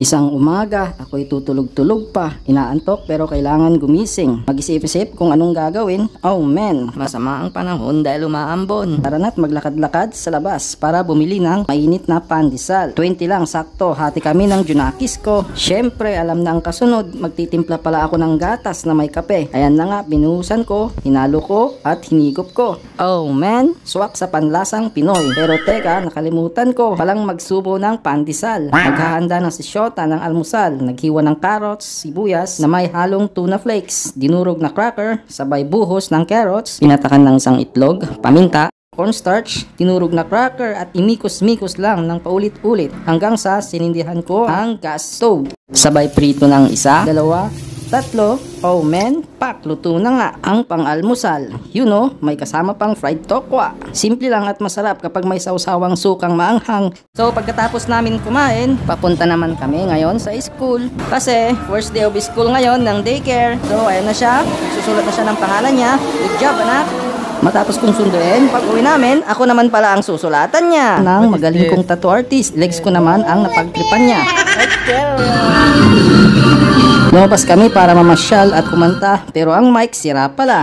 Isang umaga, ako'y tutulog-tulog pa. Inaantok pero kailangan gumising. Mag-isip-isip kung anong gagawin. Oh man, masama ang panahon dahil umaambon. Tara na't maglakad-lakad sa labas para bumili ng mainit na pandesal. 20 lang, sakto. Hati kami ng junakis ko. Syempre, alam na ang kasunod. Magtitimpla pala ako ng gatas na may kape. Ayan na nga, binuhusan ko, hinalo ko, at hinigop ko. Oh man, swak sa panlasang Pinoy. Pero teka, nakalimutan ko. Palang magsubo ng pandesal. Maghahanda ng sisyon ng almusal, naghiwa ng carrots, sibuyas na may halong tuna flakes, dinurog na cracker, sabay buhos ng carrots, pinatakan ng isang itlog, paminta, cornstarch, tinurog na cracker at imikos-mikos lang ng paulit-ulit hanggang sa sinindihan ko ang gas stove. Sabay prito ng isa, dalawa, tatlo, oh man, pak, luto na nga ang pang-almusal. You know, may kasama pang fried tokwa. Simple lang at masarap kapag may sausawang sukang maanghang. So pagkatapos namin kumain, papunta naman kami ngayon sa school. Kasi first day of school ngayon ng daycare. So ayun na siya, susulat na siya ng pangalan niya. Good job anak! Matapos kong sunduin, pag uwi namin, ako naman pala ang susulatan niya. Nang magaling kong tattoo artist, legs ko naman ang napagtripan niya. Lumabas kami para mamasyal at kumanta, pero ang mic sira pala.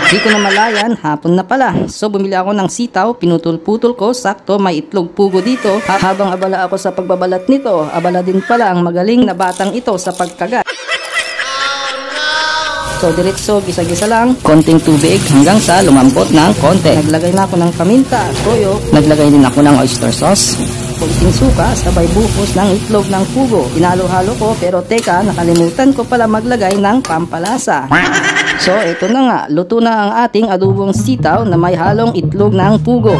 Di ko na malayan, hapon na pala. So bumili ako ng sitaw, pinutol-putol ko, sakto may itlog pugo dito. Habang abala ako sa pagbabalat nito, abala din pala ang magaling na batang ito sa pagkagat. So diretso, gisa-gisa lang, konting tubig hanggang sa lumambot ng konti. Naglagay na ako ng paminta at toyo. Naglagay din ako ng oyster sauce. Konting suka, sabay buhos ng itlog ng pugo. Hinalo-halo ko pero teka, nakalimutan ko pala maglagay ng pampalasa. So ito na nga, luto na ang ating adobong sitaw na may halong itlog ng pugo.